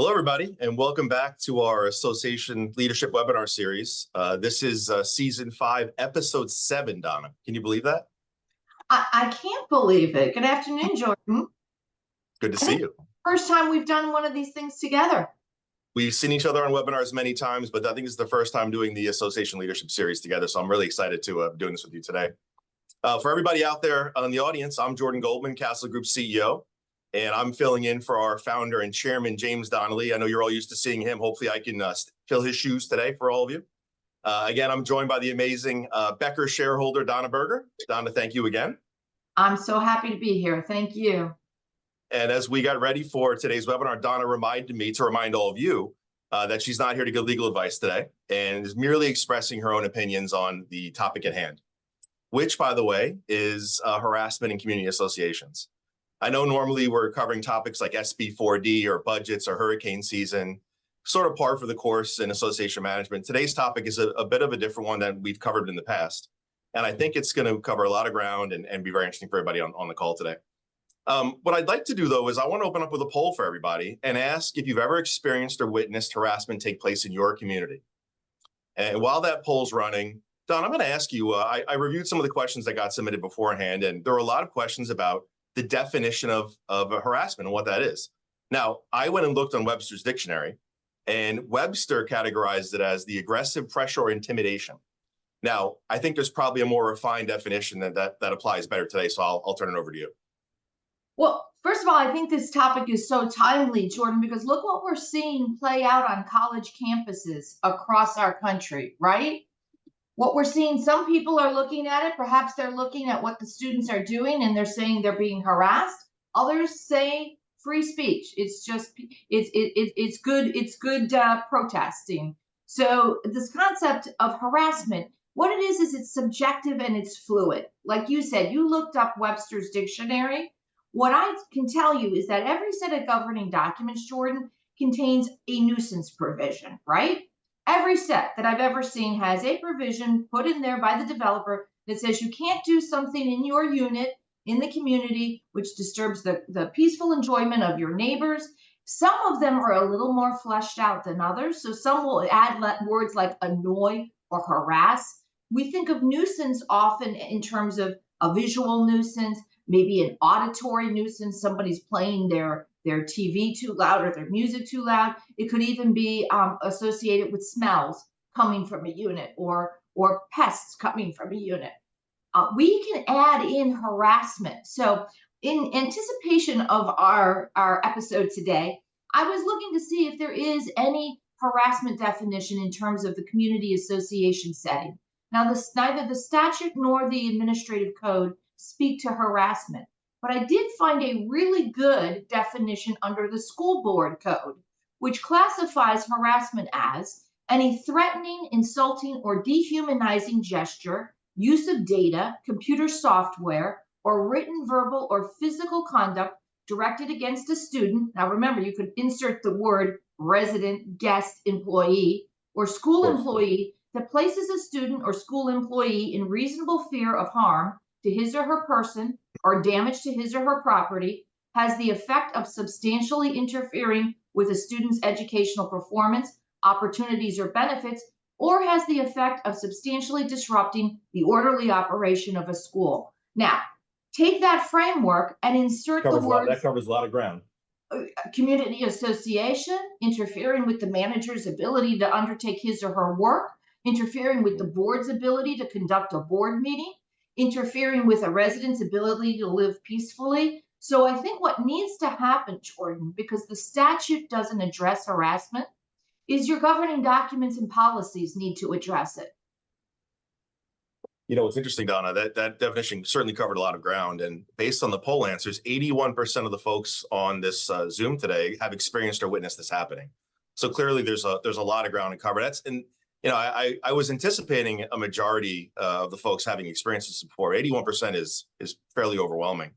Hello, everybody, and welcome back to our Association Leadership Webinar Series. This is Season 5, Episode 7, Donna. Can you believe that? I can't believe it. Good afternoon, Jordan. Good to see you. First time we've done one of these things together. We've seen each other on webinars many times, but I think it's the first time doing the Association Leadership Series together, so I'm really excited to be doing this with you today. For everybody out there in the audience, I'm Jordan Goldman, Castle Group CEO. And I'm filling in for our founder and chairman, James Donnelly. I know you're all used to seeing him. Hopefully I can fill his shoes today for all of you. Again, I'm joined by the amazing Becker shareholder, Donna Berger. Donna, thank you again. I'm so happy to be here. Thank you. And as we got ready for today's webinar, Donna reminded me to remind all of you that she's not here to give legal advice today and is merely expressing her own opinions on the topic at hand, which, by the way, is harassment in community associations. I know normally we're covering topics like SB 4D or budgets or hurricane season, sort of par for the course in association management. Today's topic is a bit of a different one than we've covered in the past. And I think it's going to cover a lot of ground and be very interesting for everybody on the call today. What I'd like to do, though, is I want to open up with a poll for everybody and ask if you've ever experienced or witnessed harassment take place in your community. And while that poll's running, Don, I'm going to ask you, I reviewed some of the questions that got submitted beforehand, and there were a lot of questions about the definition of a harassment and what that is. Now, I went and looked on Webster's dictionary, and Webster categorized it as the aggressive pressure or intimidation. Now, I think there's probably a more refined definition that applies better today, so I'll turn it over to you. Well, first of all, I think this topic is so timely, Jordan, because look what we're seeing play out on college campuses across our country, right? What we're seeing, some people are looking at it, perhaps they're looking at what the students are doing and they're saying they're being harassed. Others say free speech. It's just, it's good protesting. So this concept of harassment, what it is it's subjective and it's fluid. Like you said, you looked up Webster's dictionary. What I can tell you is that every set of governing documents, Jordan, contains a nuisance provision, right? Every set that I've ever seen has a provision put in there by the developer that says you can't do something in your unit, in the community, which disturbs the peaceful enjoyment of your neighbors. Some of them are a little more fleshed out than others. So some will add words like annoy or harass. We think of nuisance often in terms of a visual nuisance, maybe an auditory nuisance. Somebody's playing their TV too loud or their music too loud. It could even be associated with smells coming from a unit or pests coming from a unit. We can add in harassment. So in anticipation of our episode today, I was looking to see if there is any harassment definition in terms of the community association setting. Now, neither the statute nor the administrative code speak to harassment. But I did find a really good definition under the school board code, which classifies harassment as any threatening, insulting, or dehumanizing gesture, use of data, computer software, or written, verbal, or physical conduct directed against a student. Now remember, you could insert the word resident, guest, employee, or school employee that places a student or school employee in reasonable fear of harm to his or her person or damage to his or her property, has the effect of substantially interfering with a student's educational performance, opportunities, or benefits, or has the effect of substantially disrupting the orderly operation of a school. Now, take that framework and insert the words. That covers a lot of ground. Community association, interfering with the manager's ability to undertake his or her work, interfering with the board's ability to conduct a board meeting, interfering with a resident's ability to live peacefully. So I think what needs to happen, Jordan, because the statute doesn't address harassment, is your governing documents and policies need to address it. You know, it's interesting, Donna, that definition certainly covered a lot of ground. And based on the poll answers, 81% of the folks on this Zoom today have experienced or witnessed this happening. So clearly there's a lot of ground to cover. I was anticipating a majority of the folks having experienced this before. 81% is fairly overwhelming.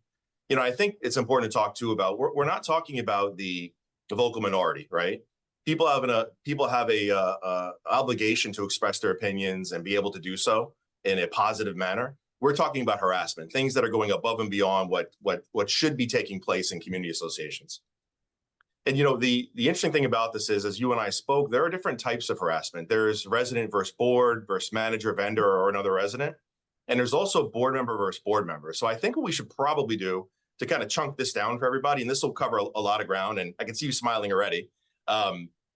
You know, I think it's important to talk too about, we're not talking about the vocal minority, right? People have a obligation to express their opinions and be able to do so in a positive manner. We're talking about harassment, things that are going above and beyond what should be taking place in community associations. And you know, the interesting thing about this is, as you and I spoke, there are different types of harassment. There's resident versus board versus manager, vendor, or another resident. And there's also board member versus board member. So I think what we should probably do to kind of chunk this down for everybody, and this will cover a lot of ground, and I can see you smiling already.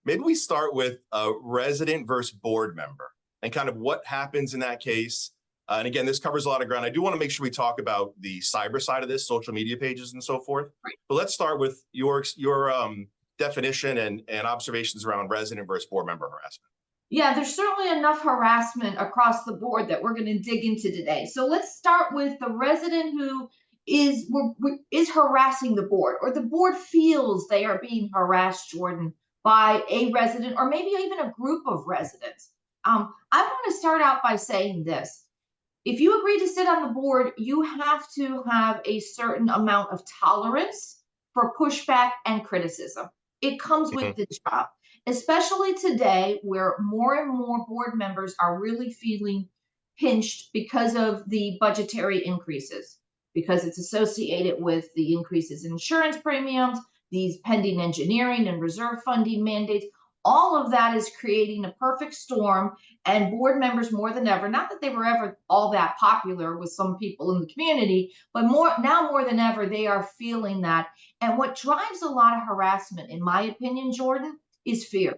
Maybe we start with a resident versus board member and kind of what happens in that case. And again, this covers a lot of ground. I do want to make sure we talk about the cyber side of this, social media pages and so forth. Right. But let's start with your definition and observations around resident versus board member harassment. Yeah, there's certainly enough harassment across the board that we're going to dig into today. So let's start with the resident who is harassing the board, or the board feels they are being harassed, Jordan, by a resident or maybe even a group of residents. I want to start out by saying this. If you agree to sit on the board, you have to have a certain amount of tolerance for pushback and criticism. It comes with the job, especially today where more and more board members are really feeling pinched because of the budgetary increases, because it's associated with the increases in insurance premiums, these pending engineering and reserve funding mandates. All of that is creating a perfect storm, and board members more than ever, not that they were ever all that popular with some people in the community, but more than ever, they are feeling that. And what drives a lot of harassment, in my opinion, Jordan, is fear.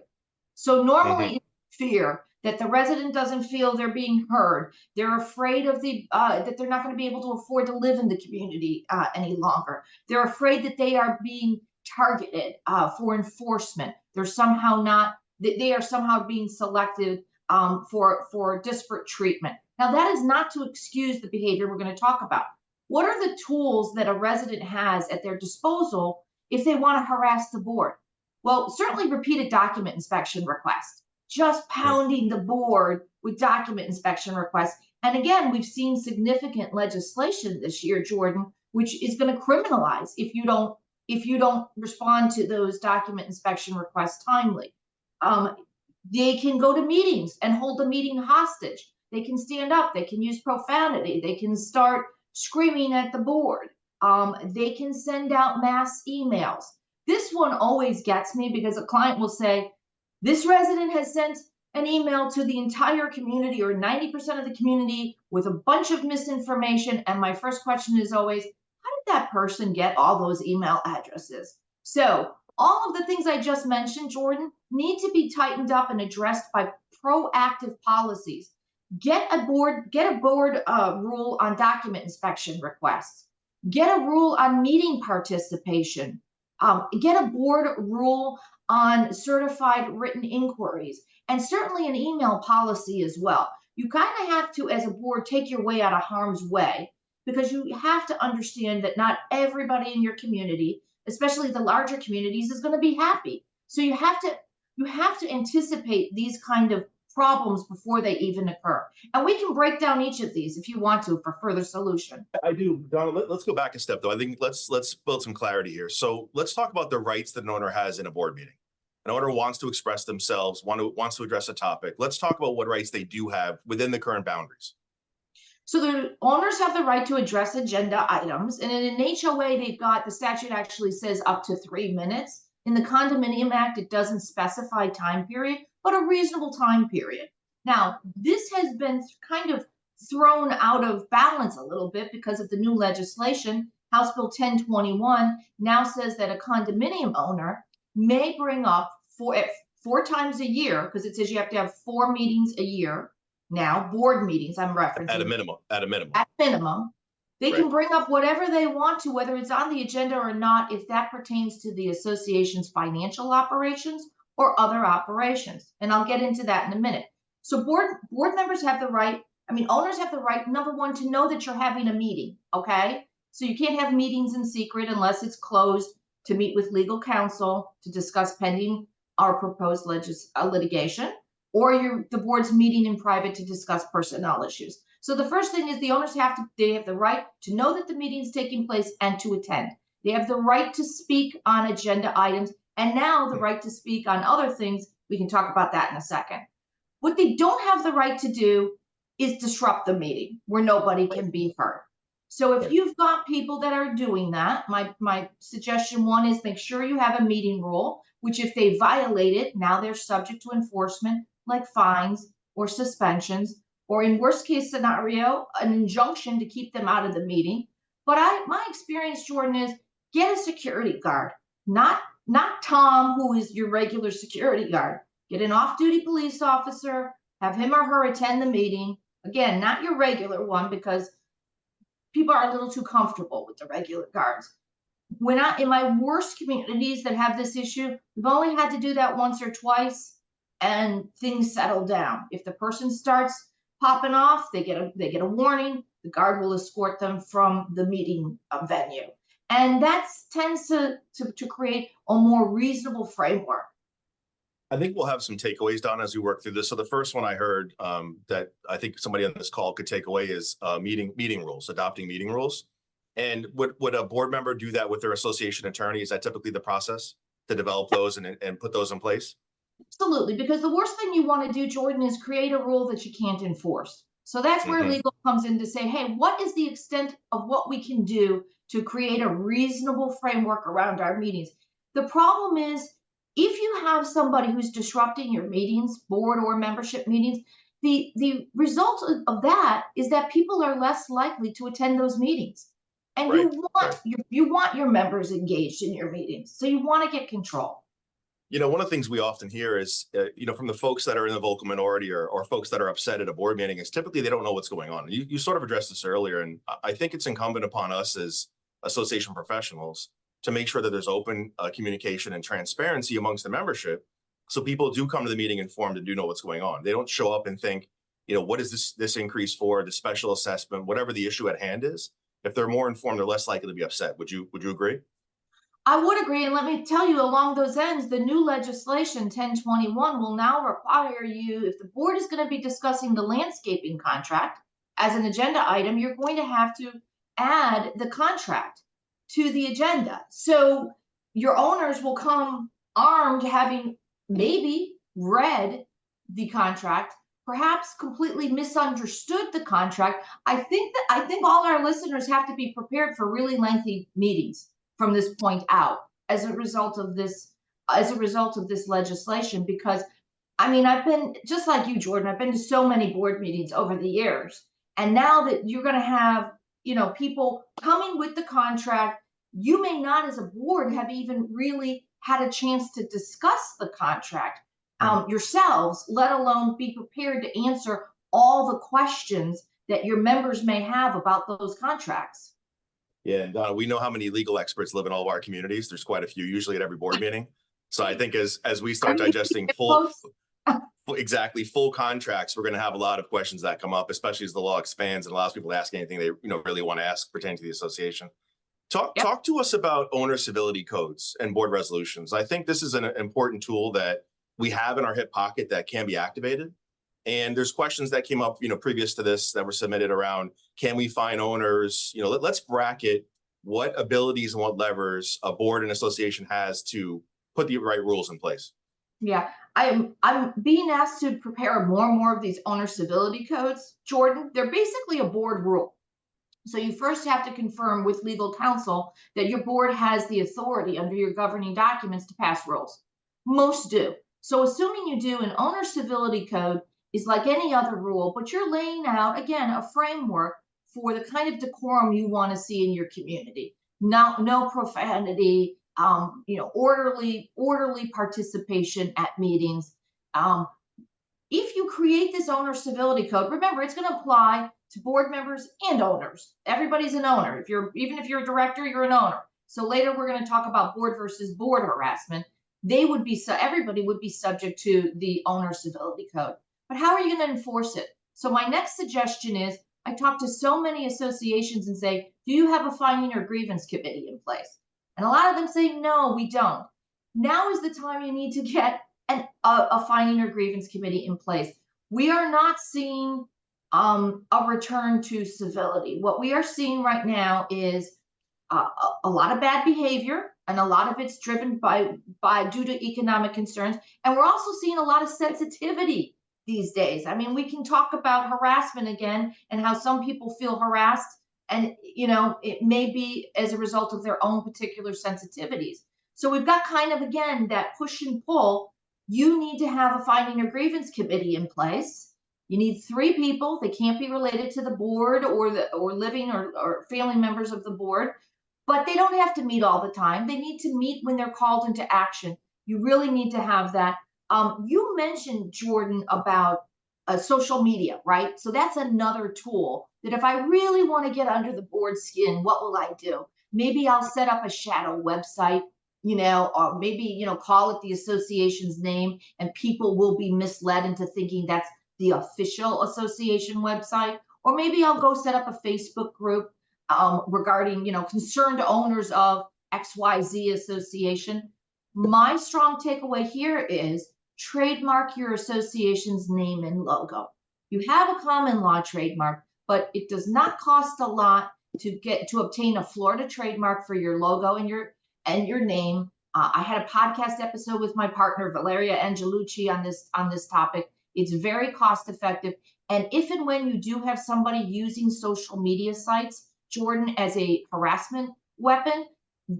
So normally it's fear that the resident doesn't feel they're being heard. They're afraid of that they're not going to be able to afford to live in the community any longer. They're afraid that they are being targeted for enforcement. They're somehow not, they are somehow being selected for disparate treatment. Now, that is not to excuse the behavior we're going to talk about. What are the tools that a resident has at their disposal if they want to harass the board? Well, certainly repeated document inspection requests, just pounding the board with document inspection requests. And again, we've seen significant legislation this year, Jordan, which is going to criminalize if you don't respond to those document inspection requests timely. They can go to meetings and hold the meeting hostage. They can stand up. They can use profanity. They can start screaming at the board. They can send out mass emails. This one always gets me because a client will say, this resident has sent an email to the entire community or 90% of the community with a bunch of misinformation. And my first question is always, how did that person get all those email addresses? So all of the things I just mentioned, Jordan, need to be tightened up and addressed by proactive policies. Get a board rule on document inspection requests. Get a rule on meeting participation. Get a board rule on certified written inquiries, and certainly an email policy as well. You kind of have to, as a board, take your way out of harm's way, because you have to understand that not everybody in your community, especially the larger communities, is going to be happy. So you have to anticipate these kind of problems before they even occur. And we can break down each of these if you want to for further solution. I do, Donna. Let's go back a step, though. I think let's build some clarity here. So let's talk about the rights that an owner has in a board meeting. An owner wants to express themselves, wants to address a topic. Let's talk about what rights they do have within the current boundaries. So the owners have the right to address agenda items. And in an HOA, the statute actually says up to 3 minutes. In the Condominium Act, it doesn't specify time period, but a reasonable time period. Now, this has been kind of thrown out of balance a little bit because of the new legislation. House Bill 1021 now says that a condominium owner may bring up four times a year, because it says you have to have 4 meetings a year. Now, board meetings, I'm referencing. At a minimum. At minimum. They can bring up whatever they want to, whether it's on the agenda or not, if that pertains to the association's financial operations or other operations. And I'll get into that in a minute. So board members have the right, owners have the right, number one, to know that you're having a meeting, okay? So you can't have meetings in secret unless it's closed, to meet with legal counsel to discuss pending or proposed litigation, or the board's meeting in private to discuss personnel issues. So the first thing is the owners have the right to know that the meeting is taking place and to attend. They have the right to speak on agenda items, and now the right to speak on other things. We can talk about that in a second. What they don't have the right to do is disrupt the meeting where nobody can be heard. So if Right. you've got people that are doing that, my suggestion one is make sure you have a meeting rule, which if they violate it, now they're subject to enforcement like fines or suspensions, or in worst case scenario, an injunction to keep them out of the meeting. But my experience, Jordan, is get a security guard, not Tom, who is your regular security guard. Get an off-duty police officer, have him or her attend the meeting. Again, not your regular one, because people are a little too comfortable with the regular guards. When in my worst communities that have this issue, we've only had to do that once or twice, and things settle down. If the person starts popping off, they get a warning. The guard will escort them from the meeting venue, and that tends to create a more reasonable framework. I think we'll have some takeaways, Don, as we work through this. So the first one I heard that I think somebody on this call could take away is meeting rules, adopting meeting rules. And would a board member do that with their association attorney? Is that typically the process to develop those and put those in place? Absolutely, because the worst thing you want to do, Jordan, is create a rule that you can't enforce. So that's where Hmm. legal comes in to say, hey, what is the extent of what we can do to create a reasonable framework around our meetings? The problem is, if you have somebody who's disrupting your meetings, board or membership meetings, the result of that is that people are less likely to attend those meetings. And Right, right. you want your members engaged in your meetings. So you want to get control. One of the things we often hear is, from the folks that are in the vocal minority or folks that are upset at a board meeting is typically they don't know what's going on. You sort of addressed this earlier, and I think it's incumbent upon us as association professionals to make sure that there's open communication and transparency amongst the membership. So people do come to the meeting informed and do know what's going on. They don't show up and think, what is this increase for, the special assessment, whatever the issue at hand is. If they're more informed, they're less likely to be upset. Would you agree? I would agree, and let me tell you, along those ends, the new legislation 1021 will now require you, if the board is going to be discussing the landscaping contract as an agenda item, you're going to have to add the contract to the agenda. So your owners will come armed, having maybe read the contract, perhaps completely misunderstood the contract. I think all our listeners have to be prepared for really lengthy meetings from this point out as a result of this legislation. Because I mean, I've been just like you, Jordan, I've been to so many board meetings over the years, and now that you're going to have people coming with the contract, you may not as a board have even really had a chance to discuss the contract yourselves, let alone be prepared to answer all the questions that your members may have about those contracts. Yeah, and Donna, we know how many legal experts live in all of our communities. There's quite a few, usually at every board meeting. So I think as we Are start you digesting close? exactly full contracts, we're going to have a lot of questions that come up, especially as the law expands and allows people to ask anything they really want to ask pertaining to the association. Yep. Talk to us about owner civility codes and board resolutions. I think this is an important tool that we have in our hip pocket that can be activated. And there's questions that came up, previous to this that were submitted around, can we fine owners? Let's bracket what abilities and what levers a board and association has to put the right rules in place. Yeah, I'm being asked to prepare more and more of these owner civility codes, Jordan. They're basically a board rule. So you first have to confirm with legal counsel that your board has the authority under your governing documents to pass rules. Most do. So assuming you do, an owner civility code is like any other rule, but you're laying out, again, a framework for the kind of decorum you want to see in your community. No profanity, orderly participation at meetings. If you create this owner civility code, remember it's going to apply to board members and owners. Everybody's an owner. Even if you're a director, you're an owner. So later we're going to talk about board versus board harassment. Everybody would be subject to the owner civility code. But how are you going to enforce it? So my next suggestion is, I talk to so many associations and say, do you have a finding or grievance committee in place? And a lot of them say, no, we don't. Now is the time you need to get a finding or grievance committee in place. We are not seeing a return to civility. What we are seeing right now is a lot of bad behavior, and a lot of it's driven by due to economic concerns. And we're also seeing a lot of sensitivity these days. I mean, we can talk about harassment again and how some people feel harassed And, it may be as a result of their own particular sensitivities. So we've got kind of, again, that push and pull. You need to have a finding or grievance committee in place. You need 3 people. They can't be related to the board or living or family members of the board, but they don't have to meet all the time. They need to meet when they're called into action. You really need to have that. You mentioned, Jordan, about social media, right? So that's another tool that if I really want to get under the board skin, what will I do? Maybe I'll set up a shadow website, or maybe, call it the association's name, and people will be misled into thinking that's the official association website. Or maybe I'll go set up a Facebook group regarding, concerned owners of XYZ association. My strong takeaway here is trademark your association's name and logo. You have a common law trademark, but it does not cost a lot to obtain a Florida trademark for your logo and your name. I had a podcast episode with my partner Valeria Angelucci on this topic. It's very cost effective. And if and when you do have somebody using social media sites, Jordan, as a harassment weapon,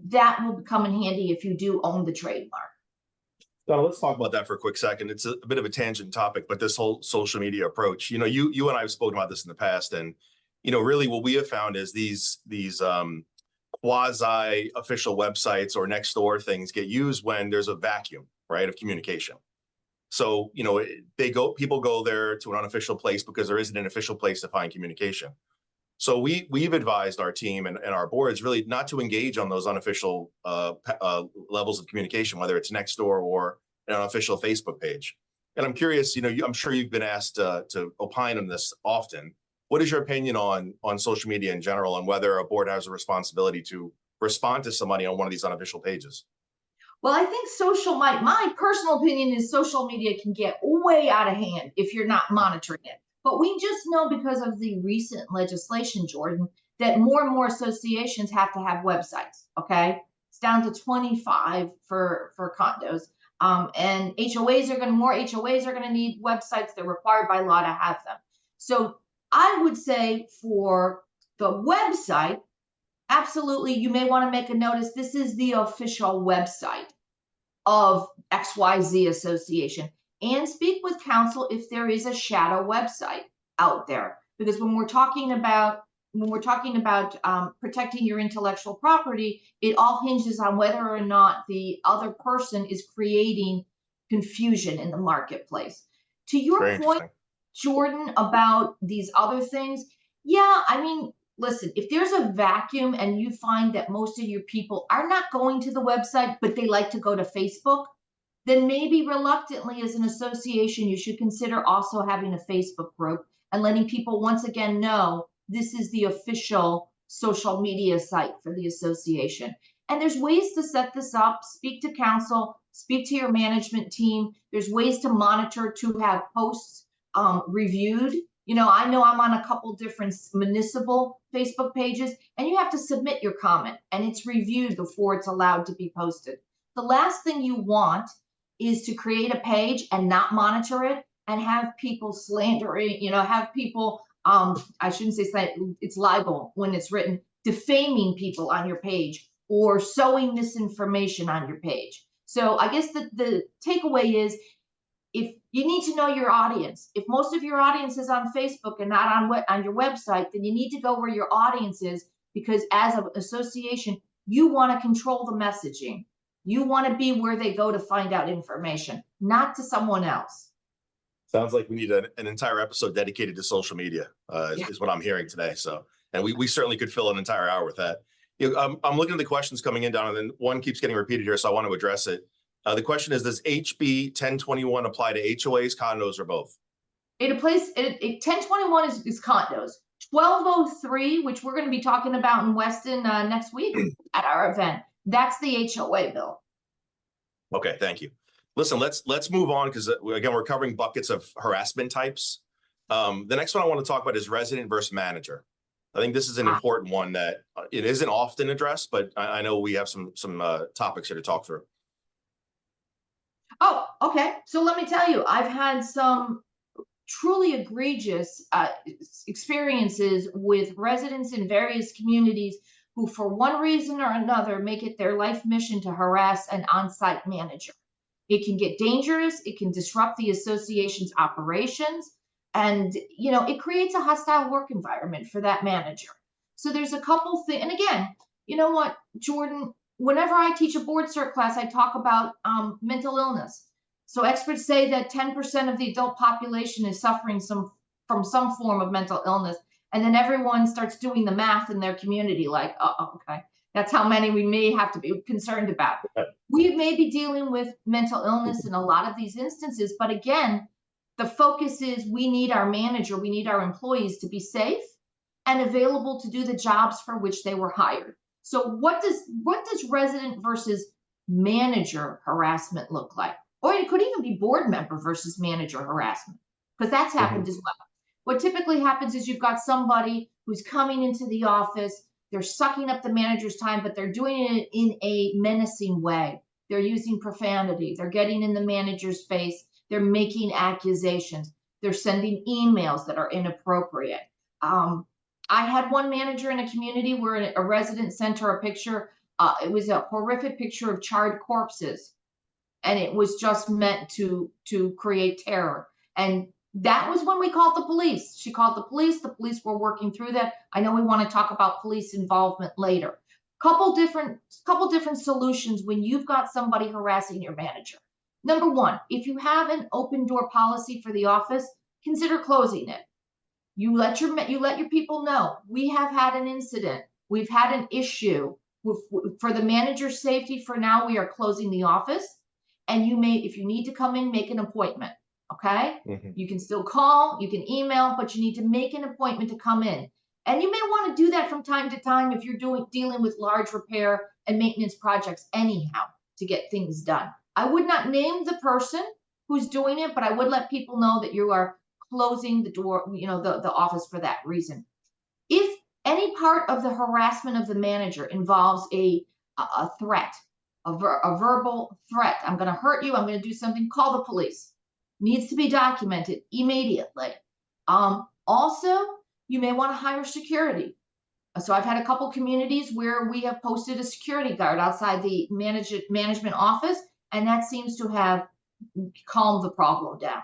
that will come in handy if you do own the trademark. Donna, let's talk about that for a quick second. It's a bit of a tangent topic, but this whole social media approach, you and I have spoken about this in the past, and really what we have found is these quasi official websites or next door things get used when there's a vacuum, right, of communication. So, people go there to an unofficial place because there isn't an official place to find communication. So we've advised our team and our boards really not to engage on those unofficial levels of communication, whether it's Nextdoor or an unofficial Facebook page. And I'm curious, I'm sure you've been asked to opine on this often. What is your opinion on social media in general, and whether a board has a responsibility to respond to somebody on one of these unofficial pages? Well, I think my personal opinion is social media can get way out of hand if you're not monitoring it. But we just know, because of the recent legislation, Jordan, that more and more associations have to have websites. Okay, it's down to 25 for condos, and more HOAs are going to need websites. They're required by law to have them. So I would say for the website, absolutely, you may want to make a notice. This is the official website of XYZ association, and speak with counsel if there is a shadow website out there. Because when we're talking about protecting your intellectual property, it all hinges on whether or not the other person is creating confusion in the marketplace. To your point, Jordan, about these other things, yeah, I mean, listen, if there's a vacuum and you find that most of your people are not going to the website, but they like to go to Facebook, then maybe reluctantly, as an association, you should consider also having a Facebook group and letting people once again know this is the official social media site for the association. And there's ways to set this up. Speak to counsel, speak to your management team. There's ways to monitor, to have posts reviewed. I know I'm on a couple different municipal Facebook pages, and you have to submit your comment, and it's reviewed before it's allowed to be posted. The last thing you want is to create a page and not monitor it and have people slandering, have people, I shouldn't say slander, it's libel when it's written, defaming people on your page or sowing misinformation on your page. So I guess the takeaway is, if you need to know your audience, if most of your audience is on Facebook and not on your website, then you need to go where your audience is, because as an association, you want to control the messaging. You want to be where they go to find out information, not to someone else. Sounds like we need an entire episode dedicated to social media, is what I'm hearing today. So, and we certainly could fill an entire hour with that. I'm looking at the questions coming in, Donna, and then one keeps getting repeated here, so I want to address it. The question is, does HB 1021 apply to HOAs, condos, or both? It applies. 1021 is condos. 1203, which we're going to be talking about in Weston next week at our event, that's the HOA bill. Okay, thank you. Listen, let's move on, because again, we're covering buckets of harassment types. The next one I want to talk about is resident versus manager. I think this is an important one that it isn't often addressed, but I know we have some topics here to talk through. Oh, okay. So let me tell you, I've had some truly egregious experiences with residents in various communities who, for one reason or another, make it their life mission to harass an on-site manager. It can get dangerous. It can disrupt the association's operations. And, it creates a hostile work environment for that manager. So there's a couple things. And again, you know what, Jordan, whenever I teach a board cert class, I talk about mental illness. So experts say that 10% of the adult population is suffering from some form of mental illness. And then everyone starts doing the math in their community, like, oh, okay, that's how many we may have to be concerned about. We may be dealing with mental illness in a lot of these instances, but again, the focus is we need our manager, we need our employees to be safe and available to do the jobs for which they were hired. So what does resident versus manager harassment look like? Or it could even be board member versus manager harassment, because that's happened as well. What typically happens is you've got somebody who's coming into the office, they're sucking up the manager's time, but they're doing it in a menacing way. They're using profanity, they're getting in the manager's face, they're making accusations, they're sending emails that are inappropriate. I had one manager in a community where a resident sent her a picture. It was a horrific picture of charred corpses. And it was just meant to create terror. And that was when we called the police. She called the police. The police were working through that. I know we want to talk about police involvement later. Couple different solutions when you've got somebody harassing your manager. Number one, if you have an open door policy for the office, consider closing it. You let your people know, we have had an incident. We've had an issue for the manager's safety. For now, we are closing the office. And if you need to come in, make an appointment, okay? You can still call, you can email, but you need to make an appointment to come in. And you may want to do that from time to time if you're dealing with large repair and maintenance projects anyhow to get things done. I would not name the person who's doing it, but I would let people know that you are closing the door, the office for that reason. If any part of the harassment of the manager involves a threat, a verbal threat, I'm going to hurt you, I'm going to do something, call the police. Needs to be documented immediately. Also, you may want to hire security. So I've had a couple communities where we have posted a security guard outside the management office, and that seems to have calmed the problem down.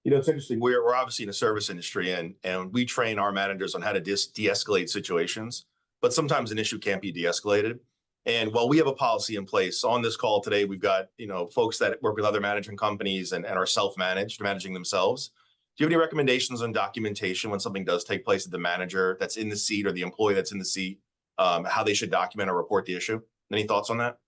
It's interesting. We're obviously in a service industry, and we train our managers on how to de-escalate situations. But sometimes an issue can't be de-escalated. And while we have a policy in place on this call today, we've got, folks that work with other management companies and are self-managed, managing themselves. Do you have any recommendations on documentation when something does take place at the manager that's in the seat or the employee that's in the seat, how they should document or report the issue? Any thoughts on that?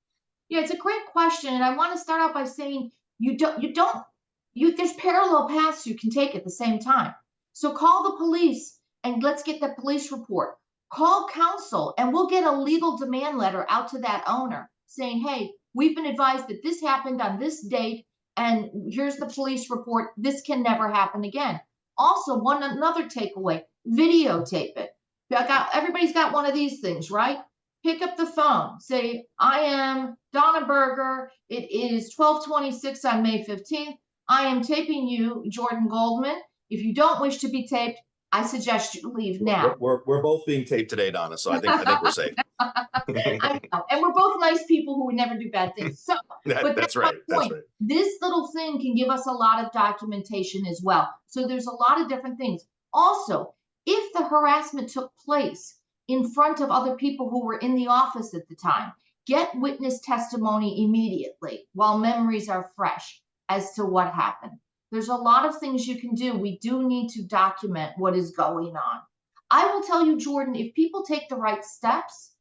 Yeah, it's a great question. And I want to start out by saying there's parallel paths you can take at the same time. So call the police and let's get the police report. Call counsel and we'll get a legal demand letter out to that owner saying, hey, we've been advised that this happened on this date and here's the police report. This can never happen again. Also, another takeaway, videotape it. Everybody's got one of these things, right? Pick up the phone. Say, I am Donna Berger. It is 12:26 on May 15th. I am taping you, Jordan Goldman. If you don't wish to be taped, I suggest you leave now. We're both being taped today, Donna, so I think we're safe. I know. And we're both nice people who would never do bad things. So, but that's right. That's right. This little thing can give us a lot of documentation as well. So there's a lot of different things. Also, if the harassment took place in front of other people who were in the office at the time, get witness testimony immediately while memories are fresh as to what happened. There's a lot of things you can do. We do need to document what is going on. I will tell you, Jordan, if people take the right steps,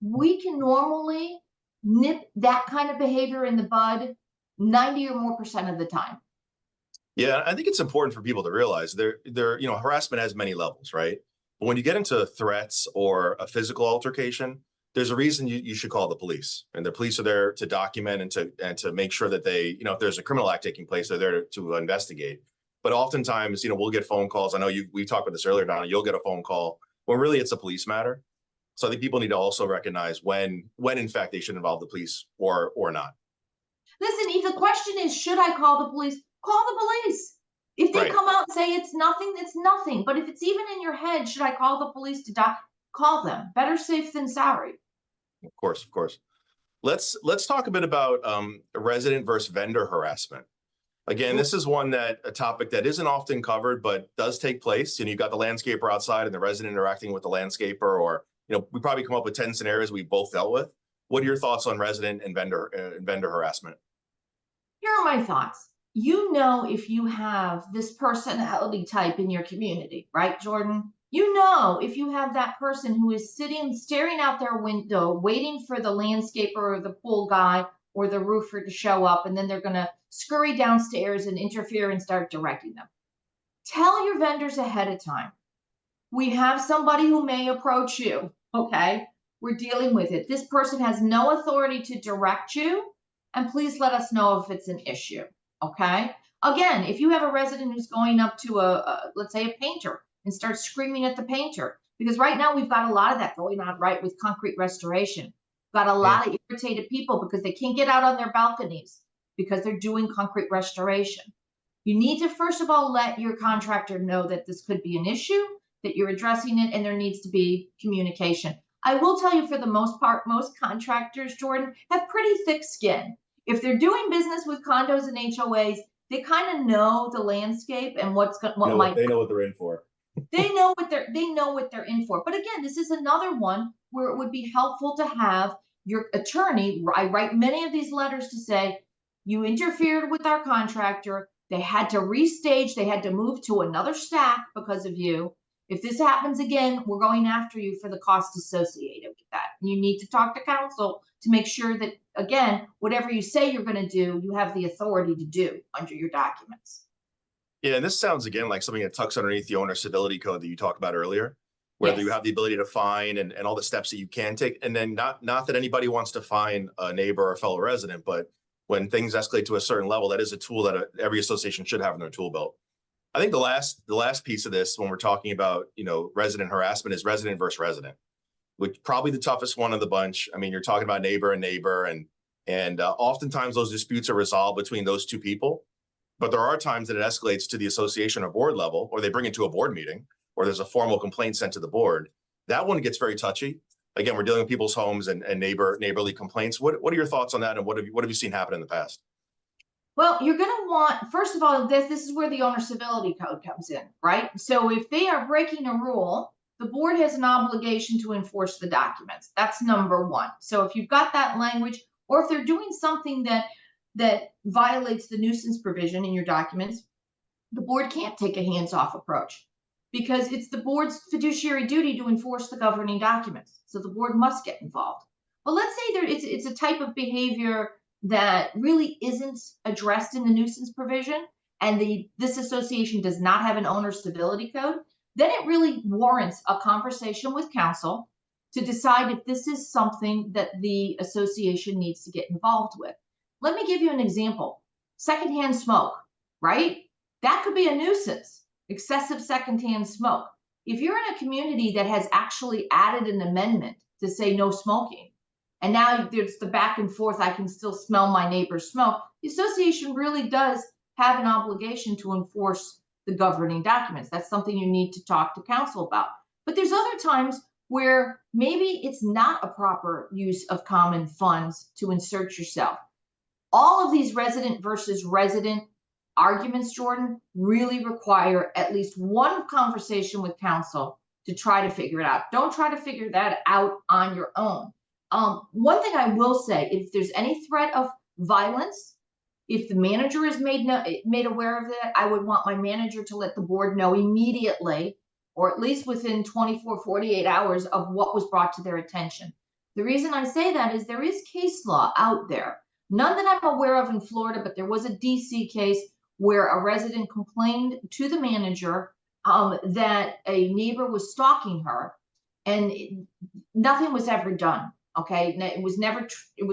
we can normally nip that kind of behavior in the bud 90% or more of the time. Yeah, I think it's important for people to realize harassment has many levels, right? But when you get into threats or a physical altercation, there's a reason you should call the police, and the police are there to document and to make sure that they, if there's a criminal act taking place, they're there to investigate. But oftentimes, we'll get phone calls. I know we talked about this earlier, Donna. You'll get a phone call when really it's a police matter. So I think people need to also recognize when in fact they should involve the police or not. Listen, if the question is, should I call the police? Call the police. If they Right. come out and say it's nothing, it's nothing. But if it's even in your head, should I call the police to call them? Better safe than sorry. Of course, of course. Let's talk a bit about resident versus vendor harassment. Again, this is a topic that isn't often covered, but does take place. And you've got the landscaper outside and the resident interacting with the landscaper, or we probably come up with 10 scenarios we both dealt with. What are your thoughts on resident and vendor harassment? Here are my thoughts. You know, if you have this personality type in your community, right, Jordan? You know, if you have that person who is sitting, staring out their window, waiting for the landscaper or the pool guy or the roofer to show up, and then they're going to scurry downstairs and interfere and start directing them. Tell your vendors ahead of time. We have somebody who may approach you. Okay. We're dealing with it. This person has no authority to direct you. And please let us know if it's an issue. Okay. Again, if you have a resident who's going up to let's say a painter and starts screaming at the painter, because right now we've got a lot of that going on, right, with concrete restoration. We've got a lot of irritated people because they can't get out on their balconies because they're doing concrete restoration. You need to, first of all, let your contractor know that this could be an issue, that you're addressing it, and there needs to be communication. I will tell you, for the most part, most contractors, Jordan, have pretty thick skin. If they're doing business with condos and HOAs, they kind of know the landscape and what might. They know what they're in for. They know what they're in for. But again, this is another one where it would be helpful to have your attorney. I write many of these letters to say, you interfered with our contractor. They had to restage. They had to move to another stack because of you. If this happens again, we're going after you for the cost associated with that. And you need to talk to counsel to make sure that, again, whatever you say you're going to do, you have the authority to do under your documents. Yeah, and this sounds, again, like something that tucks underneath the owner civility code that you talked about earlier, where you have the ability to fine and all the steps that you can take. And then not that anybody wants to fine a neighbor or a fellow resident, but when things escalate to a certain level, that is a tool that every association should have in their tool belt. I think the last piece of this, when we're talking about, resident harassment, is resident versus resident, which probably the toughest one of the bunch. I mean, you're talking about neighbor and neighbor, and oftentimes those disputes are resolved between those two people. But there are times that it escalates to the association or board level, or they bring it to a board meeting, or there's a formal complaint sent to the board. That one gets very touchy. Again, we're dealing with people's homes and neighborly complaints. What are your thoughts on that, and what have you seen happen in the past? Well, you're going to want, first of all, this is where the owner civility code comes in, right? So if they are breaking a rule, the board has an obligation to enforce the documents. That's number one. So if you've got that language, or if they're doing something that violates the nuisance provision in your documents, the board can't take a hands-off approach because it's the board's fiduciary duty to enforce the governing documents. So the board must get involved. But let's say it's a type of behavior that really isn't addressed in the nuisance provision, and this association does not have an owner civility code, then it really warrants a conversation with counsel to decide if this is something that the association needs to get involved with. Let me give you an example. Secondhand smoke, right? That could be a nuisance, excessive secondhand smoke. If you're in a community that has actually added an amendment to say no smoking, and now there's the back and forth, I can still smell my neighbor's smoke, the association really does have an obligation to enforce the governing documents. That's something you need to talk to counsel about. But there's other times where maybe it's not a proper use of common funds to insert yourself. All of these resident versus resident arguments, Jordan, really require at least one conversation with counsel to try to figure it out. Don't try to figure that out on your own. One thing I will say, if there's any threat of violence, if the manager is made aware of that, I would want my manager to let the board know immediately, or at least within 24, 48 hours of what was brought to their attention. The reason I say that is there is case law out there. None that I'm aware of in Florida, but there was a DC case where a resident complained to the manager that a neighbor was stalking her, and nothing was ever done. Okay, it was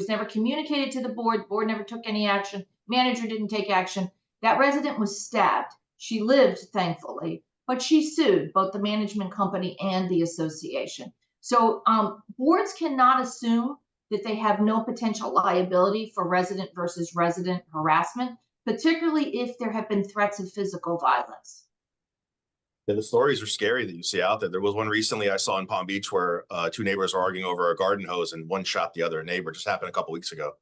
never communicated to the board. Board never took any action. Manager didn't take action. That resident was stabbed. She lived, thankfully, but she sued both the management company and the association. So boards cannot assume that they have no potential liability for resident versus resident harassment. particularly if there have been threats of physical violence. Yeah, the stories are scary that you see out there. There was one recently I saw in Palm Beach where two neighbors were arguing over a garden hose and one shot the other neighbor. Just happened a couple weeks ago.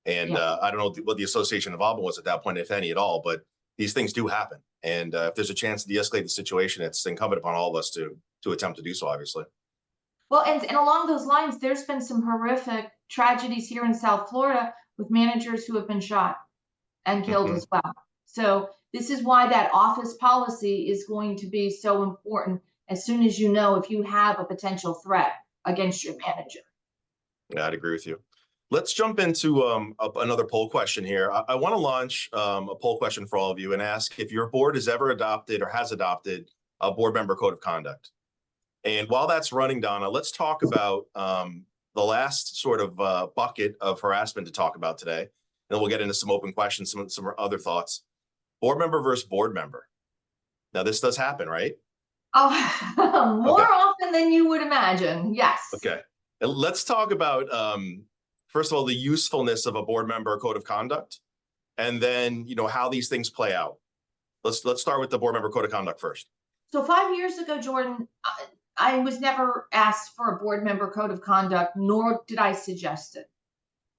And Yeah. I don't know what the association involvement was at that point, if any at all, but these things do happen. And if there's a chance to de-escalate the situation, it's incumbent upon all of us to attempt to do so, obviously. Well, and along those lines, there's been some horrific tragedies here in South Florida with managers who have been shot and killed Mhm. as well. So this is why that office policy is going to be so important as soon as you know if you have a potential threat against your manager. Yeah, I'd agree with you. Let's jump into another poll question here. I want to launch a poll question for all of you and ask if your board has ever adopted or has adopted a board member code of conduct. And while that's running, Donna, let's talk about the last sort of bucket of harassment to talk about today. And then we'll get into some open questions, some other thoughts. Board member versus board member. Now, this does happen, right? Oh, more Okay. often than you would imagine. Yes. Okay. And let's talk about, first of all, the usefulness of a board member code of conduct, and then, how these things play out. Let's start with the board member code of conduct first. So 5 years ago, Jordan, I was never asked for a board member code of conduct, nor did I suggest it.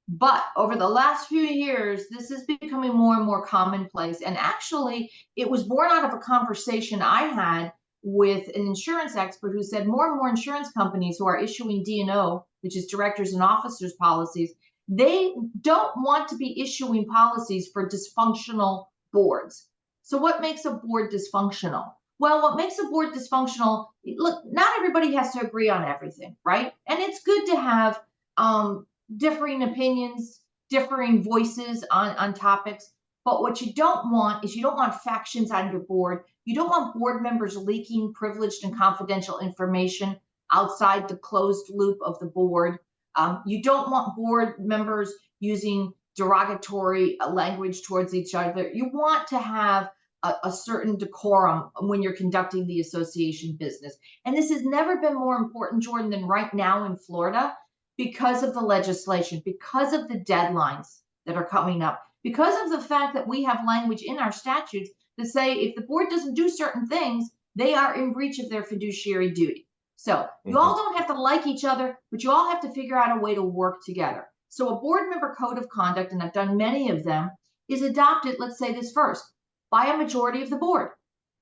But over the last few years, this is becoming more and more commonplace. And actually, it was born out of a conversation I had with an insurance expert who said more and more insurance companies who are issuing D&O, which is directors and officers policies, they don't want to be issuing policies for dysfunctional boards. So what makes a board dysfunctional? Well, what makes a board dysfunctional, look, not everybody has to agree on everything, right? And it's good to have differing opinions, differing voices on topics. But what you don't want is you don't want factions on your board. You don't want board members leaking privileged and confidential information outside the closed loop of the board. You don't want board members using derogatory language towards each other. You want to have a certain decorum when you're conducting the association business. And this has never been more important, Jordan, than right now in Florida because of the legislation, because of the deadlines that are coming up, because of the fact that we have language in our statutes that say if the board doesn't do certain things, they are in breach of their fiduciary duty. So you all don't have to like each other, but you all have to figure out a way to work together. So a board member code of conduct, and I've done many of them, is adopted, let's say this first, by a majority of the board.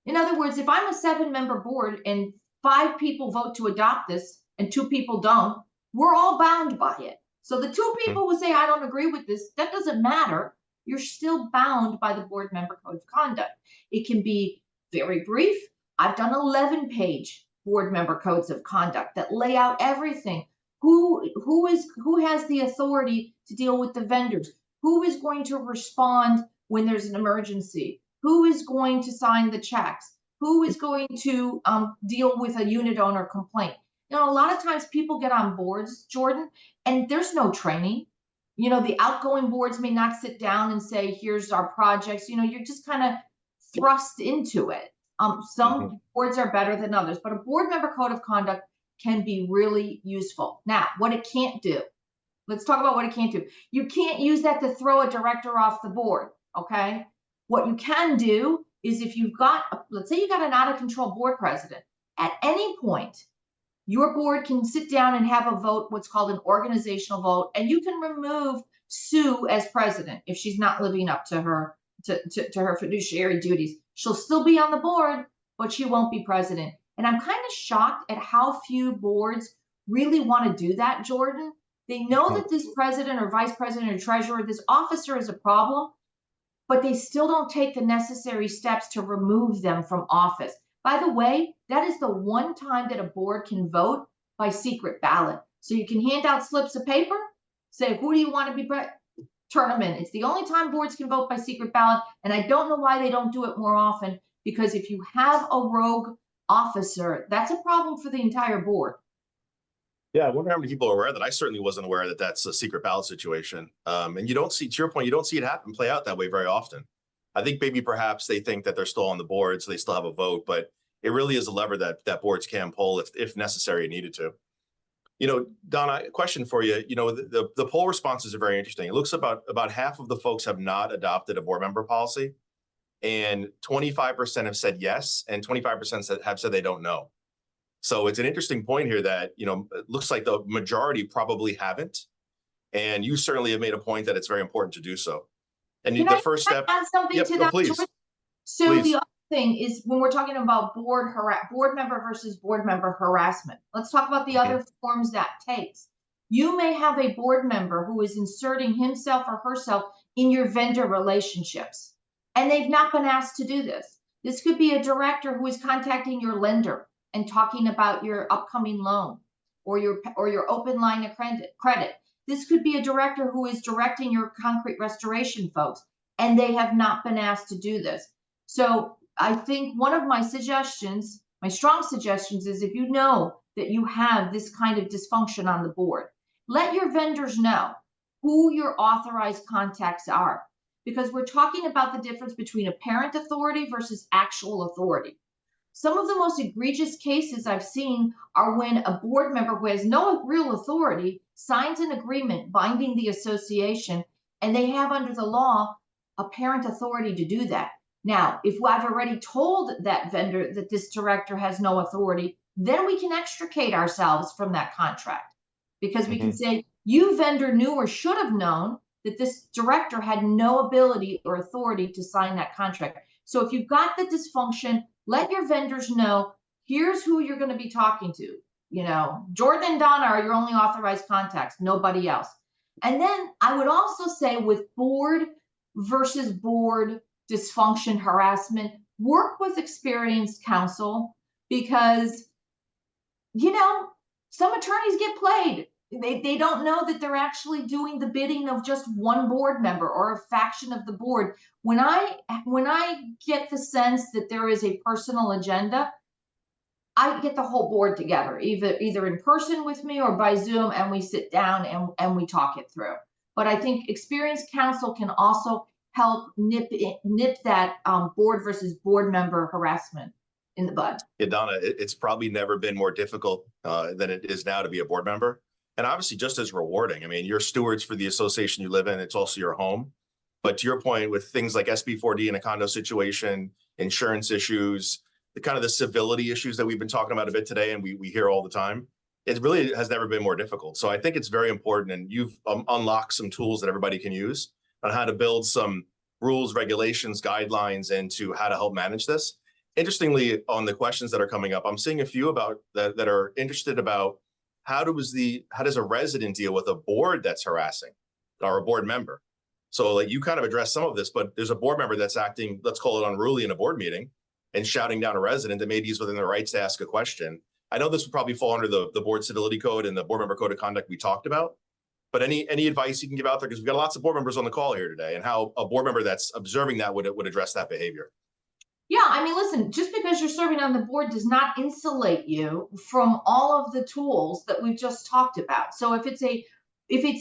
In other words, if I'm a 7-member board and 5 people vote to adopt this and 2 people don't, we're all bound by it. So the 2 people who say, I don't agree with this, that doesn't matter. You're still bound by the board member code of conduct. It can be very brief. I've done 11-page board member codes of conduct that lay out everything. Who has the authority to deal with the vendors? Who is going to respond when there's an emergency? Who is going to sign the checks? Who is going to deal with a unit owner complaint? A lot of times people get on boards, Jordan, and there's no training. The outgoing boards may not sit down and say, here's our projects. You're just kind of thrust into it. Some boards are better than others, but a board member code of conduct can be really useful. Now, what it can't do. Let's talk about what it can't do. You can't use that to throw a director off the board, okay? What you can do is if you've got, let's say you got an out of control board president, at any point, your board can sit down and have a vote, what's called an organizational vote, and you can remove Sue as president if she's not living up to her her fiduciary duties. She'll still be on the board, but she won't be president. And I'm kind of shocked at how few boards really want to do that, Jordan. They know that this president or vice president or treasurer, this officer is a problem, but they still don't take the necessary steps to remove them from office. By the way, that is the one time that a board can vote by secret ballot. So you can hand out slips of paper, say, who do you want to be turn them in. It's the only time boards can vote by secret ballot. And I don't know why they don't do it more often, because if you have a rogue officer, that's a problem for the entire board. Yeah, I wonder how many people are aware that. I certainly wasn't aware that that's a secret ballot situation. And you don't see, to your point, you don't see it happen, play out that way very often. I think maybe perhaps they think that they're still on the board, so they still have a vote, but it really is a lever that boards can pull if necessary and needed to. Donna, a question for you. The poll responses are very interesting. It looks about half of the folks have not adopted a board member policy, and 25% have said yes, and 25% have said they don't know. So it's an interesting point here that, it looks like the majority probably haven't. And you certainly have made a point that it's very important to do so. And Can the I first step. add something Yep, to no, that, please. George? So Please. the other thing is when we're talking about board member versus board member harassment, let's talk about the other forms that takes. You may have a board member who is inserting himself or herself in your vendor relationships, and they've not been asked to do this. This could be a director who is contacting your lender and talking about your upcoming loan or your open line of credit. This could be a director who is directing your concrete restoration folks, and they have not been asked to do this. So I think one of my suggestions, my strong suggestions, is if you know that you have this kind of dysfunction on the board, let your vendors know who your authorized contacts are, because we're talking about the difference between apparent authority versus actual authority. Some of the most egregious cases I've seen are when a board member who has no real authority signs an agreement binding the association, and they have under the law apparent authority to do that. Now, if I've already told that vendor that this director has no authority, then we can extricate ourselves from that contract, because we can say, you vendor knew or should have known that this director had no ability or authority to sign that contract. So if you've got the dysfunction, let your vendors know, here's who you're going to be talking to. Jordan and Donna are your only authorized contacts, nobody else. And then I would also say, with board versus board dysfunction harassment, work with experienced counsel, because, some attorneys get played. They don't know that they're actually doing the bidding of just one board member or a faction of the board. When I get the sense that there is a personal agenda, I get the whole board together, either in person with me or by Zoom, and we sit down and we talk it through. But I think experienced counsel can also help nip that board versus board member harassment in the bud. Yeah, Donna, it's probably never been more difficult than it is now to be a board member. And obviously just as rewarding. I mean, you're stewards for the association you live in. It's also your home. But to your point, with things like SB4D in a condo situation, insurance issues, the civility issues that we've been talking about a bit today, and we hear all the time, it really has never been more difficult. So I think it's very important. And you've unlocked some tools that everybody can use on how to build some rules, regulations, guidelines into how to help manage this. Interestingly, on the questions that are coming up, I'm seeing a few about that are interested about how does a resident deal with a board that's harassing, or a board member? So you kind of addressed some of this, but there's a board member that's acting, let's call it unruly in a board meeting, and shouting down a resident that maybe is within their rights to ask a question. I know this would probably fall under the board civility code and the board member code of conduct we talked about, but any advice you can give out there? Because we've got lots of board members on the call here today, and how a board member that's observing that would address that behavior. Yeah, I mean, listen, just because you're serving on the board does not insulate you from all of the tools that we've just talked about. So if it's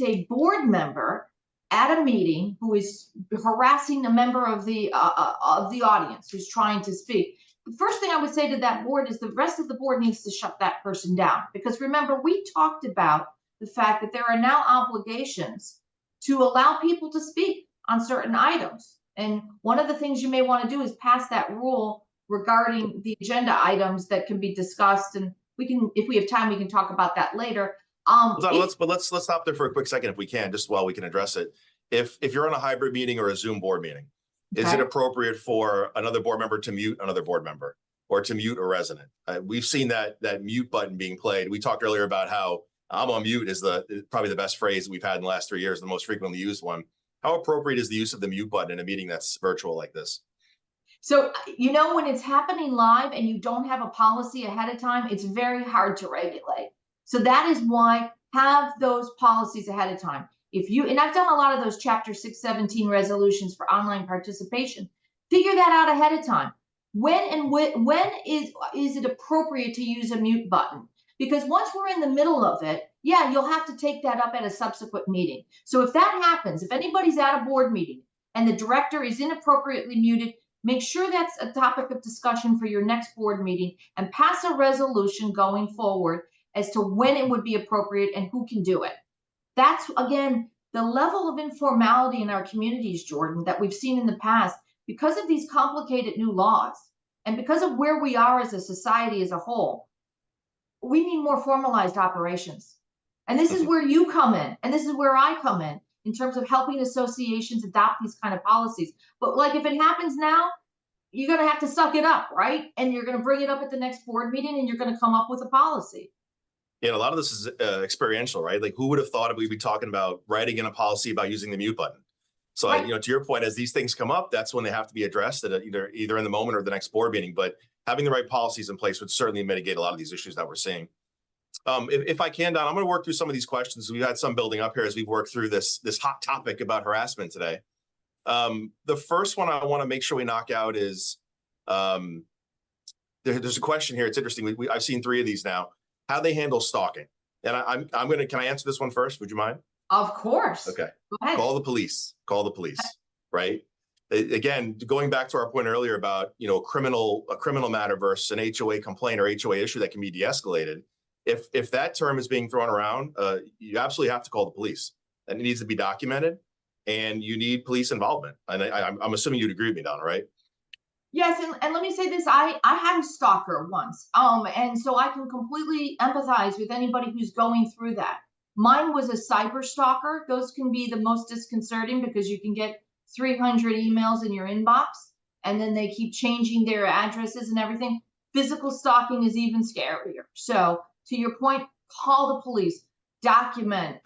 a board member at a meeting who is harassing a member of the audience who's trying to speak, the first thing I would say to that board is the rest of the board needs to shut that person down. Because remember, we talked about the fact that there are now obligations to allow people to speak on certain items. And one of the things you may want to do is pass that rule regarding the agenda items that can be discussed. And we can, if we have time, we can talk about that later. Let's stop there for a quick second if we can, just while we can address it. If you're on a hybrid meeting or a Zoom board meeting, is it appropriate for another board member to mute another board member, or to mute a resident? We've seen that mute button being played. We talked earlier about how I'm on mute is probably the best phrase that we've had in the last 3 years, the most frequently used one. How appropriate is the use of the mute button in a meeting that's virtual like this? So, when it's happening live and you don't have a policy ahead of time, it's very hard to regulate. So that is why have those policies ahead of time. And I've done a lot of those Chapter 617 resolutions for online participation. Figure that out ahead of time. When is it appropriate to use a mute button? Because once we're in the middle of it, yeah, you'll have to take that up at a subsequent meeting. So if that happens, if anybody's at a board meeting and the director is inappropriately muted, make sure that's a topic of discussion for your next board meeting, and pass a resolution going forward as to when it would be appropriate and who can do it. That's, again, the level of informality in our communities, Jordan, that we've seen in the past because of these complicated new laws and because of where we are as a society as a whole. We need more formalized operations. And this is where you come in, and this is where I come in terms of helping associations adopt these kind of policies. But like if it happens now, you're going to have to suck it up, right? And you're going to bring it up at the next board meeting and you're going to come up with a policy. Yeah, a lot of this is experiential, right? Like, who would have thought we'd be talking about writing in a policy about using the mute button? So, Right. to your point, as these things come up, that's when they have to be addressed at either in the moment or the next board meeting. But having the right policies in place would certainly mitigate a lot of these issues that we're seeing. If I can, Don, I'm going to work through some of these questions. We've had some building up here as we've worked through this hot topic about harassment today. The first one I want to make sure we knock out is there's a question here. It's interesting. I've seen 3 of these now. How they handle stalking, and I'm gonna. Can I answer this one first? Would you mind? Of course. Okay. Go ahead. Call the police. Call the police. Right. Again, going back to our point earlier about a criminal matter versus an HOA complaint or HOA issue that can be de-escalated. If that term is being thrown around, you absolutely have to call the police, and it needs to be documented, and you need police involvement. And I'm assuming you'd agree with me, Donna, right? Yes, and let me say this, I had a stalker once, and so I can completely empathize with anybody who's going through that. Mine was a cyber stalker. Those can be the most disconcerting because you can get 300 emails in your inbox, and then they keep changing their addresses and everything. Physical stalking is even scarier. So to your point, call the police, document.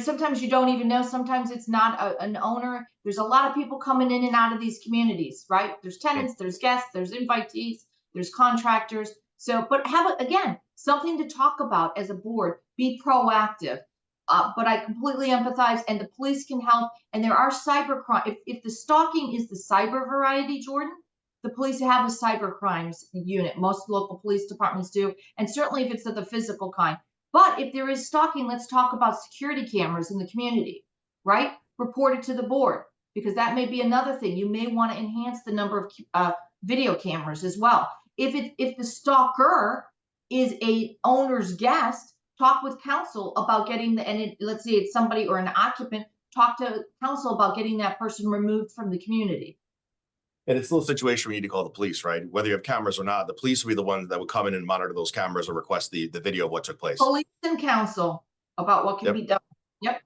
Sometimes you don't even know. Sometimes it's not an owner. There's a lot of people coming in and out of these communities, right? There's tenants, there's guests, there's invitees, there's contractors. So, but have, again, something to talk about as a board. Be proactive. But I completely empathize, and the police can help. And there are cyber crime. If the stalking is the cyber variety, Jordan, the police have a cyber crimes unit. Most local police departments do. And certainly if it's of the physical kind. But if there is stalking, let's talk about security cameras in the community, right? Report it to the board, because that may be another thing. You may want to enhance the number of video cameras as well. If the stalker is a owner's guest, talk with counsel about getting let's say it's somebody or an occupant, talk to counsel about getting that person removed from the community. And it's still a situation where you need to call the police, right? Whether you have cameras or not, the police will be the ones that would come in and monitor those cameras or request the video of what took place. Police and counsel about what can be done. Yep.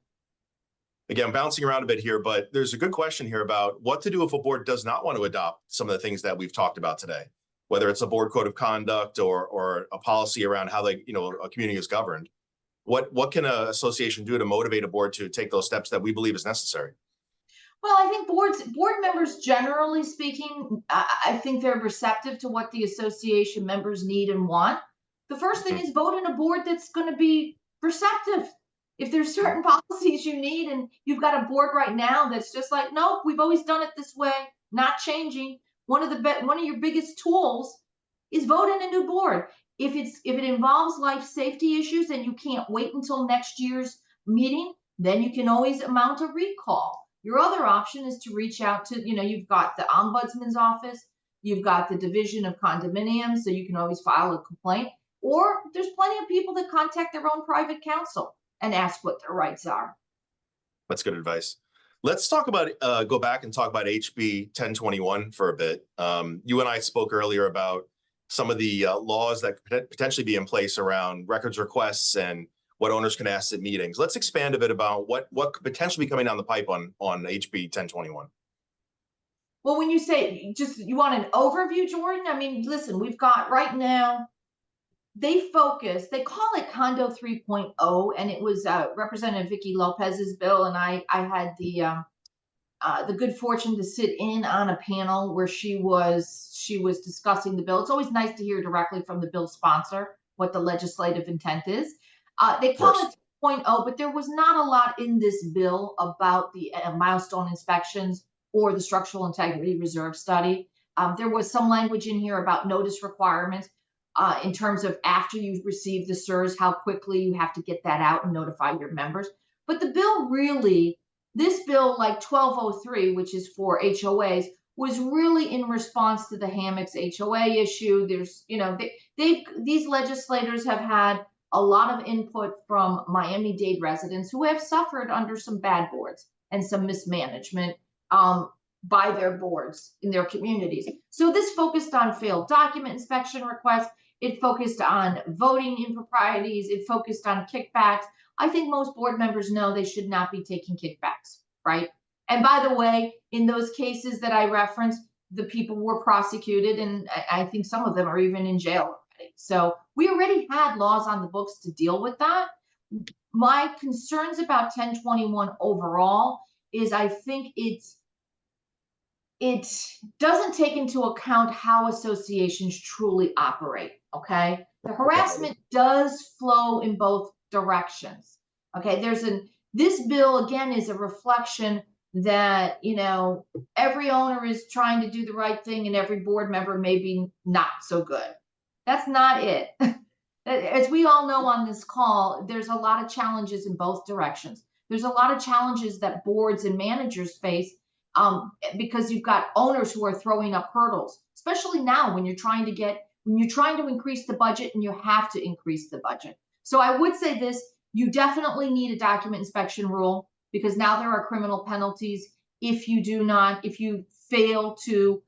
Again, bouncing around a bit here, but there's a good question here about what to do if a board does not want to adopt some of the things that we've talked about today, whether it's a board code of conduct or a policy around how a community is governed. What can an association do to motivate a board to take those steps that we believe is necessary? Well, I think board members, generally speaking, I think they're receptive to what the association members need and want. The first thing is vote in a board that's going to be receptive. If there's certain policies you need and you've got a board right now that's just like, nope, we've always done it this way, not changing. One of your biggest tools is vote in a new board. If it involves life safety issues and you can't wait until next year's meeting, then you can always mount a recall. Your other option is to reach out to, you've got the ombudsman's office, you've got the division of condominiums, so you can always file a complaint, or there's plenty of people that contact their own private counsel and ask what their rights are. That's good advice. Let's talk about, go back and talk about HB 1021 for a bit. You and I spoke earlier about some of the laws that could potentially be in place around records requests and what owners can ask at meetings. Let's expand a bit about what could potentially be coming down the pipe on HB 1021. Well, when you say you want an overview, Jordan, I mean, listen, we've got right now, they call it Condo 3.0, and it was Representative Vicky Lopez's bill, and I had the good fortune to sit in on a panel where she was discussing the bill. It's always nice to hear directly from the bill sponsor what the legislative intent is. They call it 3.0, but there was not a lot in this bill about the milestone inspections or the structural integrity reserve study. There was some language in here about notice requirements in terms of after you've received the SIRS, how quickly you have to get that out and notify your members. But the bill this bill, like 1203, which is for HOAs, was really in response to the hammocks HOA issue. There's, these legislators have had a lot of input from Miami-Dade residents who have suffered under some bad boards and some mismanagement by their boards in their communities. So this focused on failed document inspection requests. It focused on voting improprieties. It focused on kickbacks. I think most board members know they should not be taking kickbacks, right? And by the way, in those cases that I referenced, the people were prosecuted, and I think some of them are even in jail already. So we already had laws on the books to deal with that. My concerns about 1021 overall is I think it doesn't take into account how associations truly operate, okay? The harassment does flow in both directions, okay? This bill, again, is a reflection that, every owner is trying to do the right thing and every board member may be not so good. That's not it. As we all know on this call, there's a lot of challenges in both directions. There's a lot of challenges that boards and managers face because you've got owners who are throwing up hurdles, especially now when you're trying to increase the budget and you have to increase the budget. So I would say this, you definitely need a document inspection rule, because now there are criminal penalties if you fail to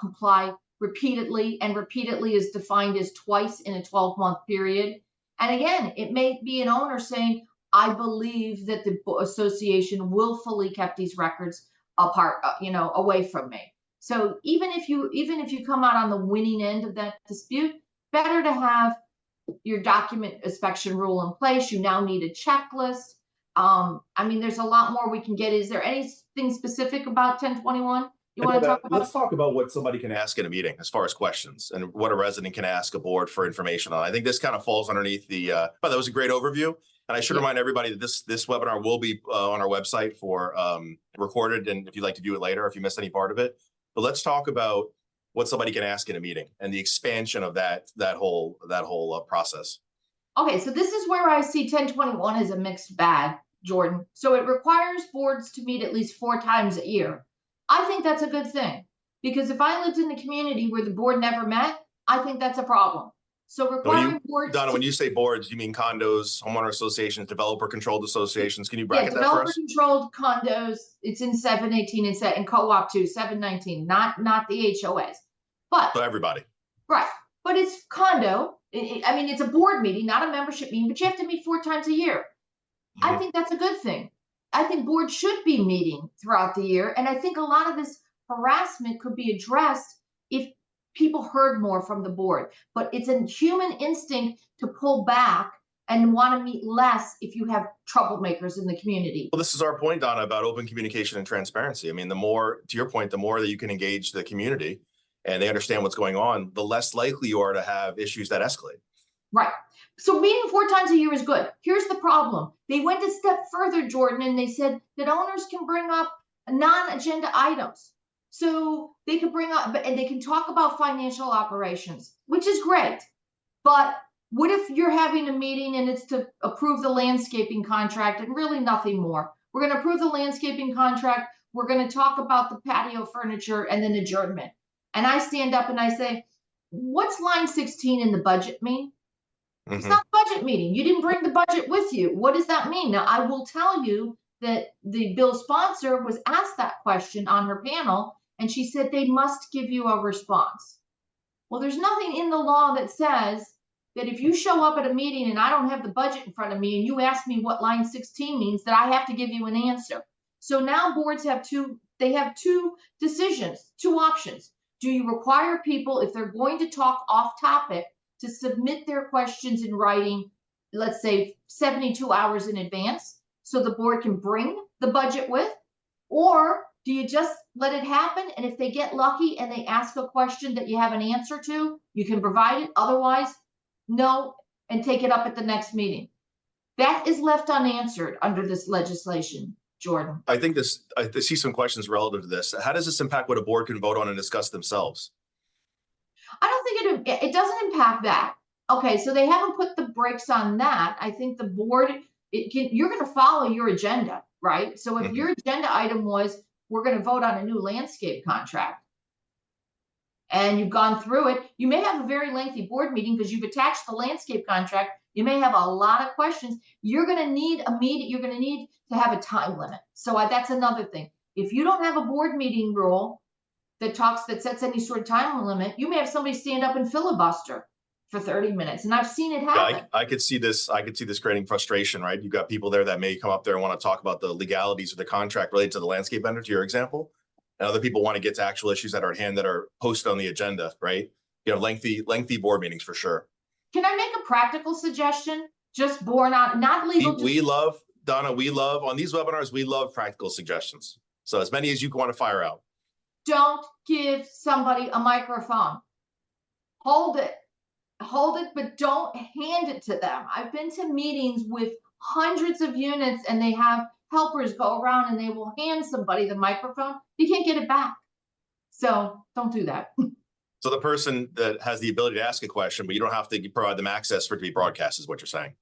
comply repeatedly, and repeatedly is defined as twice in a 12-month period. And again, it may be an owner saying, I believe that the association willfully kept these records apart, away from me. So even if you come out on the winning end of that dispute, better to have your document inspection rule in place. You now need a checklist. There's a lot more we can get. Is there anything specific about 1021 you want to talk about? Let's talk about what somebody can ask in a meeting as far as questions and what a resident can ask a board for information on. I think this kind of falls underneath but that was a great overview. And I should remind everybody that this webinar will be on our website for recorded. And if you'd like to do it later, if you missed any part of it, but let's talk about what somebody can ask in a meeting and the expansion of that whole process. Okay, so this is where I see 1021 as a mixed bag, Jordan. So it requires boards to meet at least 4 times a year. I think that's a good thing, because if I lived in the community where the board never met, I think that's a problem. So requiring boards. Donna, when you say boards, you mean condos, homeowner associations, developer-controlled associations? Can you bracket that for us? Developer-controlled condos. It's in 718 and co-op too, 719, not the HOAs. But so everybody. Right, but it's condo. It's a board meeting, not a membership meeting, but you have to meet 4 times a year. Mm-hmm. I think that's a good thing. I think boards should be meeting throughout the year. And I think a lot of this harassment could be addressed if people heard more from the board. But it's a human instinct to pull back and want to meet less if you have troublemakers in the community. Well, this is our point, Donna, about open communication and transparency. The more, to your point, the more that you can engage the community and they understand what's going on, the less likely you are to have issues that escalate. Right. So meeting 4 times a year is good. Here's the problem. They went a step further, Jordan, and they said that owners can bring up non-agenda items. So they can bring up, and they can talk about financial operations, which is great. But what if you're having a meeting and it's to approve the landscaping contract and really nothing more? We're going to approve the landscaping contract. We're going to talk about the patio furniture and then adjournment. And I stand up and I say, what's line 16 in the budget mean? Mm-hmm. It's not a budget meeting. You didn't bring the budget with you. What does that mean? Now, I will tell you that the bill sponsor was asked that question on her panel, and she said they must give you a response. Well, there's nothing in the law that says that if you show up at a meeting and I don't have the budget in front of me and you ask me what line 16 means, that I have to give you an answer. So now boards have two decisions, 2 options. Do you require people, if they're going to talk off topic, to submit their questions in writing, let's say 72 hours in advance, so the board can bring the budget with? Or do you just let it happen? And if they get lucky and they ask a question that you have an answer to, you can provide it. Otherwise, no, and take it up at the next meeting. That is left unanswered under this legislation, Jordan. I think I see some questions relative to this. How does this impact what a board can vote on and discuss themselves? I don't think it doesn't impact that. Okay, so they haven't put the brakes on that. I think the board, you're going to follow your agenda, right? So if your agenda item was, we're going to vote on a new landscape contract, and you've gone through it, you may have a very lengthy board meeting because you've attached the landscape contract. You may have a lot of questions. You're going to need you're going to need to have a time limit. So that's another thing. If you don't have a board meeting rule that sets any sort of time limit, you may have somebody stand up and filibuster for 30 minutes. And I've seen it happen. Yeah, I could see this creating frustration, right? You've got people there that may come up there and want to talk about the legalities of the contract related to the landscape vendor, to your example. And other people want to get to actual issues that are at hand that are posted on the agenda, right? Lengthy board meetings for sure. Can I make a practical suggestion? Just born out, not legal. We love, Donna, on these webinars, we love practical suggestions. So as many as you want to fire out. Don't give somebody a microphone. Hold it, but don't hand it to them. I've been to meetings with hundreds of units and they have helpers go around and they will hand somebody the microphone. You can't get it back. So don't do that. So the person that has the ability to ask a question, but you don't have to provide them access for it to be broadcast, is what you're saying.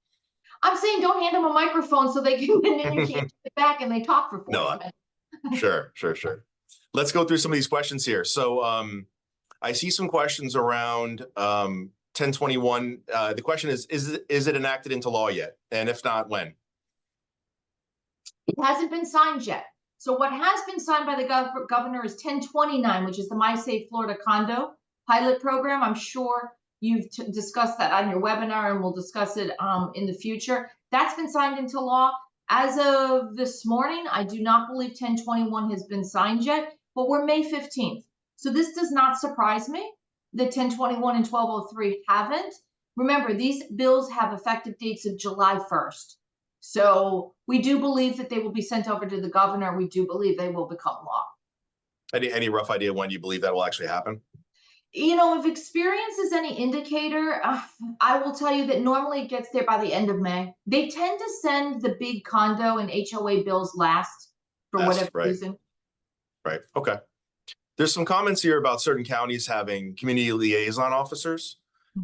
I'm saying don't hand them a microphone so they can, and then you can't get it back and they talk for 40 minutes. Sure. Let's go through some of these questions here. So I see some questions around 1021. The question is it enacted into law yet? And if not, when? It hasn't been signed yet. So what has been signed by the governor is 1029, which is the My Safe Florida Condo pilot program. I'm sure you've discussed that on your webinar, and we'll discuss it in the future. That's been signed into law. As of this morning, I do not believe 1021 has been signed yet, but we're May 15th. So this does not surprise me that 1021 and 1203 haven't. Remember, these bills have effective dates of July 1st. So we do believe that they will be sent over to the governor. We do believe they will become law. Any rough idea when you believe that will actually happen? If experience is any indicator, I will tell you that normally it gets there by the end of May. They tend to send the big condo and HOA bills last for whatever reason. Right. Okay. There's some comments here about certain counties having community liaison officers,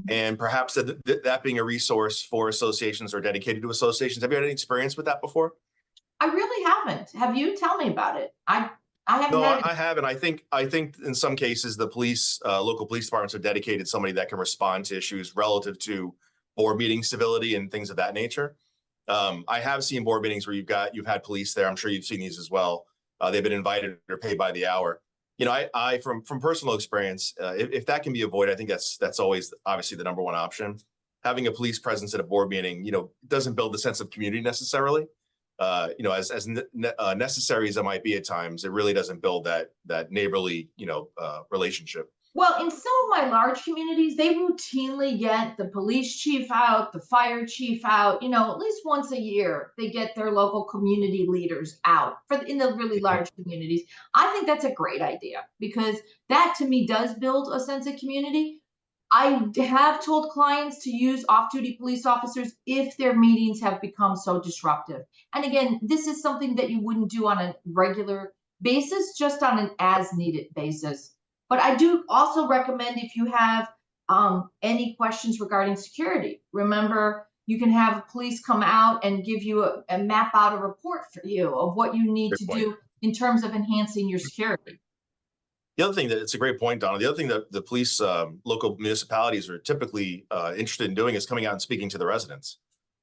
and perhaps that being a resource for associations or dedicated to associations. Have you had any experience with that before? I really haven't. Have you? Tell me about it. I haven't. No, I haven't. I think in some cases the local police departments have dedicated somebody that can respond to issues relative to board meeting civility and things of that nature. I have seen board meetings where you've had police there. I'm sure you've seen these as well. They've been invited or paid by the hour. I from personal experience, if that can be avoided, I think that's always obviously the number one option. Having a police presence at a board meeting, doesn't build a sense of community necessarily. As necessary as it might be at times, it really doesn't build that neighborly, relationship. Well, in some of my large communities, they routinely get the police chief out, the fire chief out, at least once a year, they get their local community leaders out in the really large communities. I think that's a great idea because that to me does build a sense of community. I have told clients to use off-duty police officers if their meetings have become so disruptive. And again, this is something that you wouldn't do on a regular basis, just on an as-needed basis. But I do also recommend if you have any questions regarding security, remember, you can have police come out and give you a map out a report for you of what you need to do in terms of enhancing your security. The other thing it's a great point, Donna. The other thing that the police, local municipalities are typically interested in doing is coming out and speaking to the residents.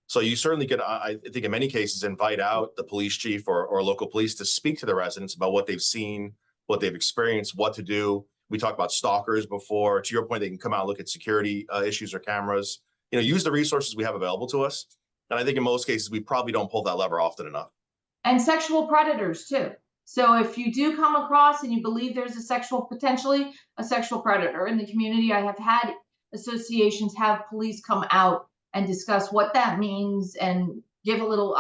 So you certainly could, I think in many cases, invite out the police chief or local police to speak to the residents about what they've seen, what they've experienced, what to do. We talked about stalkers before. To your point, they can come out and look at security issues or cameras. Use the resources we have available to us. And I think in most cases, we probably don't pull that lever often enough. And sexual predators too. So if you do come across and you believe there's potentially a sexual predator in the community, I have had associations have police come out and discuss what that means and give a little,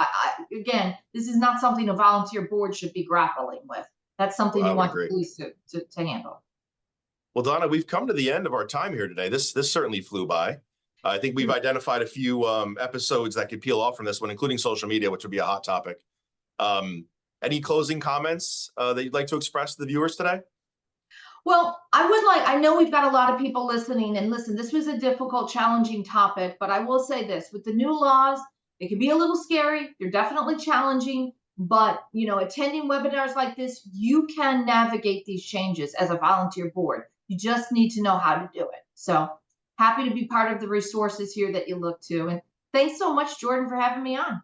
again, this is not something a volunteer board should be grappling with. That's something you want the police to handle. Well, Donna, we've come to the end of our time here today. This certainly flew by. I think we've identified a few episodes that could peel off from this one, including social media, which would be a hot topic. Any closing comments that you'd like to express to the viewers today? Well, I know we've got a lot of people listening, and listen, this was a difficult, challenging topic, but I will say this, with the new laws, it can be a little scary. They're definitely challenging, but attending webinars like this, you can navigate these changes as a volunteer board. You just need to know how to do it. So happy to be part of the resources here that you look to. And thanks so much, Jordan, for having me on.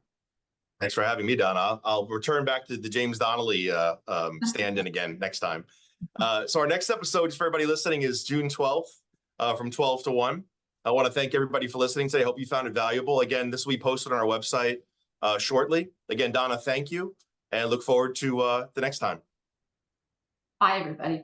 Thanks for having me, Donna. I'll return back to the James Donnelly stand-in again next time. So our next episode, just for everybody listening, is June 12th from 12 to 1. I want to thank everybody for listening today. I hope you found it valuable. Again, this will be posted on our website shortly. Again, Donna, thank you, and look forward to the next time. Bye, everybody.